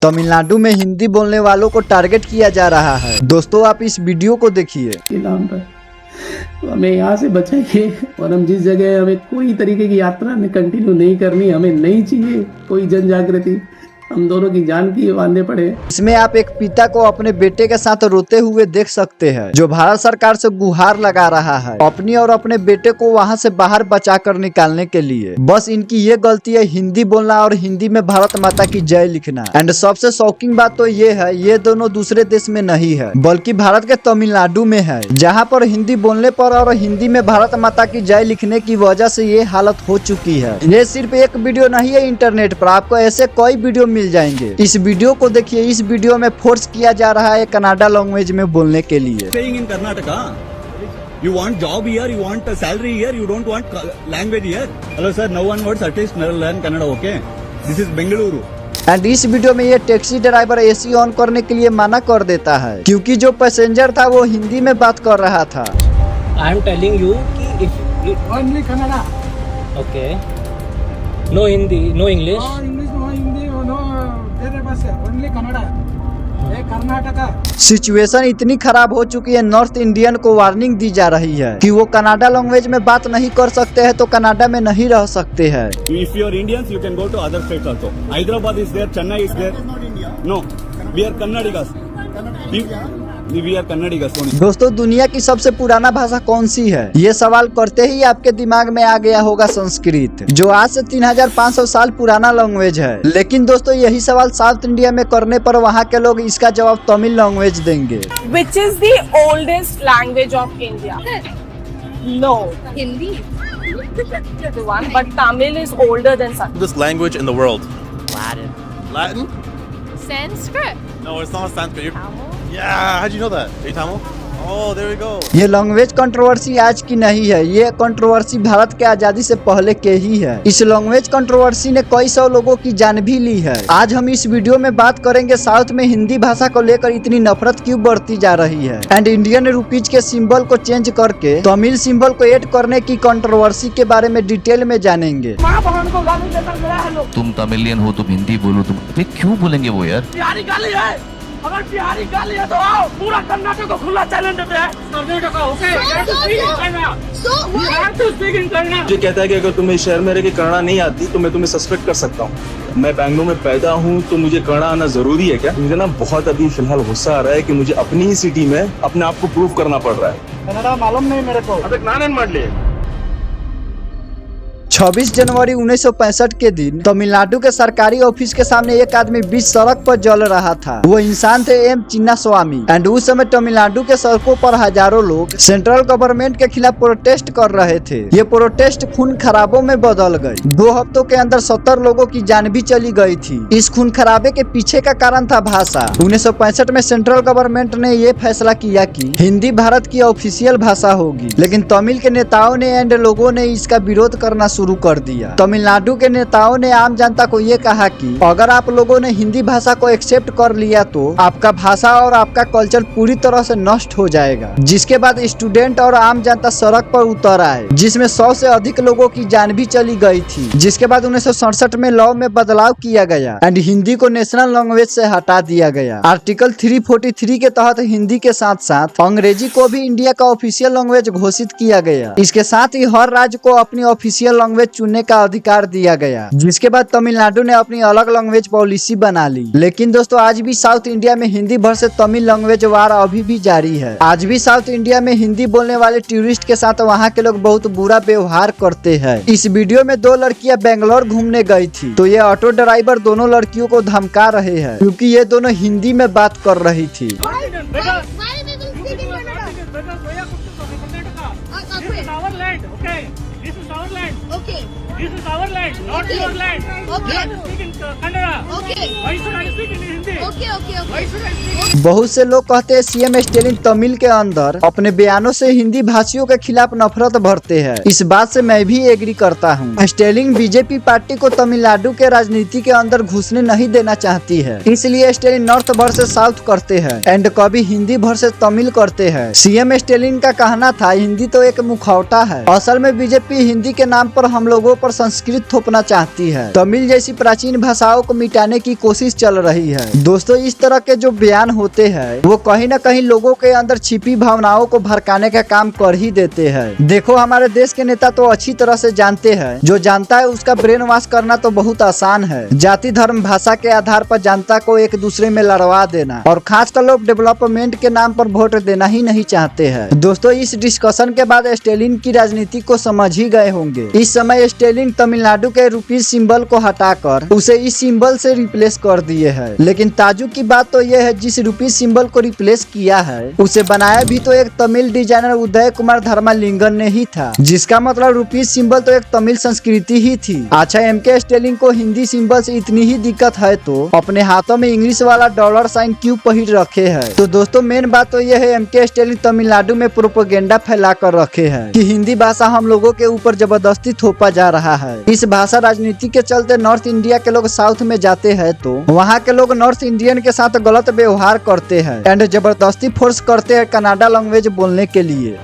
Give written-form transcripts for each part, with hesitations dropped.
तमिलनाडु में हिंदी बोलने वालों को टारगेट किया जा रहा है। दोस्तों आप इस वीडियो को देखिए। नाम पर तो हमें यहाँ से बचाइए और हम जिस जगह हमें कोई तरीके की यात्रा में कंटिन्यू नहीं करनी, हमें नहीं चाहिए कोई जन जागृति, हम दोनों की जान की बांधे पड़े। इसमें आप एक पिता को अपने बेटे के साथ रोते हुए देख सकते हैं, जो भारत सरकार से गुहार लगा रहा है अपनी और अपने बेटे को वहां से बाहर बचाकर निकालने के लिए। बस इनकी ये गलती है हिंदी बोलना और हिंदी में भारत माता की जय लिखना। एंड सबसे शॉकिंग बात तो ये है, ये दोनों दूसरे देश में नहीं है बल्कि भारत के तमिलनाडु में है, जहाँ पर हिंदी बोलने पर और हिंदी में भारत माता की जय लिखने की वजह से ये हालत हो चुकी है। ये सिर्फ एक वीडियो नहीं है, इंटरनेट पर आपको ऐसे कई वीडियो मिल जाएंगे। इस वीडियो को देखिए। इस वीडियो में फोर्स किया जा रहा है कनाडा लैंग्वेज में बोलने के लिए। Staying in Karnataka, you want job here, you want a salary here, you don't want language here. Hello sir, no one words, at least learn Kannada, okay? This is Bengaluru. And इस video में ये taxi driver AC on करने के लिए मना कर देता है, क्योंकि जो पैसेंजर था वो हिंदी में बात कर रहा था। I am telling you कि if only Kannada. okay, no Hindi, no English. No English, no Hindi, no ಬೇರೆ ಭಾಷೆ, only Kannada. ये कर्नाटका। सिचुएशन इतनी खराब हो चुकी है, नॉर्थ इंडियन को वार्निंग दी जा रही है कि वो कनाडा लैंग्वेज में बात नहीं कर सकते हैं तो कनाडा में नहीं रह सकते हैं। If you are Indians, you can go to other states also. Hyderabad is there, Chennai is there. No, we are Kannadigas. We are Kannadigas only. दोस्तों दुनिया की सबसे पुराना भाषा कौन सी है? ये सवाल करते ही आपके दिमाग में आ गया होगा संस्कृत, जो आज से 3500 साल पुराना लैंग्वेज है। लेकिन दोस्तों यही सवाल साउथ इंडिया में करने पर वहाँ के लोग इसका जवाब तमिल लैंग्वेज देंगे। Which is the oldest language of India? No. Hindi. The one, but Tamil is older than Sanskrit. This language in the world? Latin. Latin? Sanskrit. No, it's not Sanskrit. Yeah, how'd you know that? Are you Tamil? Oh, there we go. ये language controversy आज की नहीं है, ये controversy Bharat के आजादी से पहले के ही है। इस लैंग्वेज कंट्रोवर्सी ने कई सौ लोगों की जान भी ली है। आज हम इस वीडियो में बात करेंगे साउथ में हिंदी भाषा को लेकर इतनी नफरत क्यों बढ़ती जा रही है, एंड इंडियन रुपीज के सिंबल को चेंज करके तमिल सिंबल को ऐड करने की कंट्रोवर्सी के बारे में डिटेल में जानेंगे। तुम तमिलियन हो, तुम हिंदी बोलो, तुम क्यों बोलेंगे वो यार? बिहारी गाली है, अगर बिहारी गाली है तो आओ, पूरा कर्नाटक को खुला चैलेंज देते हैं। कर्नाटका ओके, मुझे कहता है कि अगर तुम्हें शहर में रह के कन्नड़ा नहीं आती तो मैं तुम्हें सस्पेक्ट कर सकता हूँ। मैं बैंगलोर में पैदा हूँ तो मुझे कन्नड़ा आना जरूरी है क्या? मुझे ना बहुत अभी फिलहाल गुस्सा आ रहा है कि मुझे अपनी ही सिटी में अपने आप को प्रूव करना पड़ रहा है। कन्नड़ा मालूम नहीं मेरे को। अब एक नान मार लिए। 26 जनवरी 1965 के दिन तमिलनाडु के सरकारी ऑफिस के सामने एक आदमी बीच सड़क पर जल रहा था। वो इंसान थे एम चिन्नास्वामी। एंड उस समय तमिलनाडु के सड़कों पर हजारों लोग सेंट्रल गवर्नमेंट के खिलाफ प्रोटेस्ट कर रहे थे। ये प्रोटेस्ट खून खराबों में बदल गई। 2 हफ्तों के अंदर 70 लोगों की जान भी चली गई थी। इस खून खराबे के पीछे का कारण था भाषा। 1965 में सेंट्रल गवर्नमेंट ने ये फैसला किया कि हिंदी भारत की ऑफिशियल भाषा होगी, लेकिन तमिल के नेताओं ने एंड लोगों ने इसका विरोध करना शुरू कर दिया। तमिलनाडु के नेताओं ने आम जनता को ये कहा कि अगर आप लोगों ने हिंदी भाषा को एक्सेप्ट कर लिया तो आपका भाषा और आपका कल्चर पूरी तरह से नष्ट हो जाएगा। जिसके बाद स्टूडेंट और आम जनता सड़क पर उतर आए, जिसमें 100 से अधिक लोगों की जान भी चली गई थी। जिसके बाद 1967 में लॉ में बदलाव किया गया एंड हिंदी को नेशनल लैंग्वेज से हटा दिया गया। आर्टिकल 343 के तहत हिंदी के साथ साथ अंग्रेजी को भी इंडिया का ऑफिशियल लैंग्वेज घोषित किया गया। इसके साथ ही हर राज्य को अपनी ऑफिशियल लैंग्वेज चुनने का अधिकार दिया गया। जिसके बाद तमिलनाडु ने अपनी अलग लैंग्वेज पॉलिसी बना ली। लेकिन दोस्तों आज भी साउथ इंडिया में हिंदी वर्सेस तमिल लैंग्वेज वार अभी भी जारी है। आज भी साउथ इंडिया में हिंदी बोलने वाले टूरिस्ट के साथ वहाँ के लोग बहुत बुरा व्यवहार करते हैं। इस वीडियो में 2 लड़कियां बेंगलोर घूमने गई थी, तो ये ऑटो ड्राइवर दोनों लड़कियों को धमका रहे हैं क्योंकि ये दोनों हिंदी में बात कर रही थी। This is our land, not your land. Okay. You have to speak in Kannada. Okay. Why should I speak in Hindi? Okay, okay, okay. बहुत से लोग कहते हैं सीएम स्टालिन तमिल के अंदर अपने बयानों से हिंदी भाषियों के खिलाफ नफरत भरते हैं। इस बात से मैं भी एग्री करता हूँ। स्टालिन बीजेपी पार्टी को तमिलनाडु के राजनीति के अंदर घुसने नहीं देना चाहती है, इसलिए स्टालिन नॉर्थ वर्सेस साउथ करते हैं एंड कभी हिंदी वर्सेस तमिल करते हैं। सीएम स्टालिन का कहना था हिंदी तो एक मुखौटा है। असल में बीजेपी हिंदी के नाम पर हम लोगों पर संस्कृत थोपना चाहती है। तमिल जैसी प्राचीन भाषाओं को मिटाने की कोशिश चल रही है। दोस्तों, इस तरह के जो बयान होते हैं वो कहीं न कहीं लोगों के अंदर छिपी भावनाओं को भड़काने का काम कर ही देते हैं। देखो, हमारे देश के नेता तो अच्छी तरह से जानते हैं, जो जानता है उसका ब्रेन वॉश करना तो बहुत आसान है। जाति धर्म भाषा के आधार पर जनता को एक दूसरे में लड़वा देना, और खासकर लोग डेवलपमेंट के नाम पर वोट देना ही नहीं चाहते हैं। दोस्तों, इस डिस्कशन के बाद स्टालिन की राजनीति को समझ ही गए होंगे। इस समय स्टालिन तमिलनाडु के रुपीज सिंबल को हटाकर उसे इस सिंबल से रिप्लेस कर दिए है। लेकिन ताजुब की बात तो यह है, जिस रुपीज सिंबल को रिप्लेस किया है उसे बनाया भी तो एक तमिल डिजाइनर उदय कुमार धर्मालिंगन ने ही था, जिसका मतलब रुपीज सिंबल तो एक तमिल संस्कृति ही थी। अच्छा, एमके स्टालिन को हिंदी सिंबल से इतनी ही दिक्कत है तो अपने हाथों में इंग्लिश वाला डॉलर साइन क्यों पहिर रखे है? तो दोस्तों, मेन बात तो यह है, एमके स्टालिन तमिलनाडु में प्रोपेगेंडा फैला कर रखे है कि हिंदी भाषा हम लोगों के ऊपर जबरदस्ती थोपा जा रहा है। इस भाषा राजनीति के चलते नॉर्थ इंडिया के लोग साउथ में जाते हैं तो वहाँ के लोग नॉर्थ इंडियन के साथ गलत व्यवहार करते हैं एंड जबरदस्ती फोर्स करते हैं कनाडा लैंग्वेज बोलने के लिए।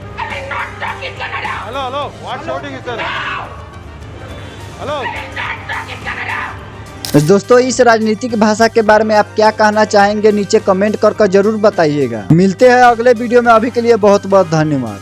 Hello, what shouting is there? Hello. दोस्तों, इस राजनीतिक भाषा के बारे में आप क्या कहना चाहेंगे नीचे कमेंट कर जरूर बताइएगा। मिलते हैं अगले वीडियो में, अभी के लिए बहुत बहुत धन्यवाद।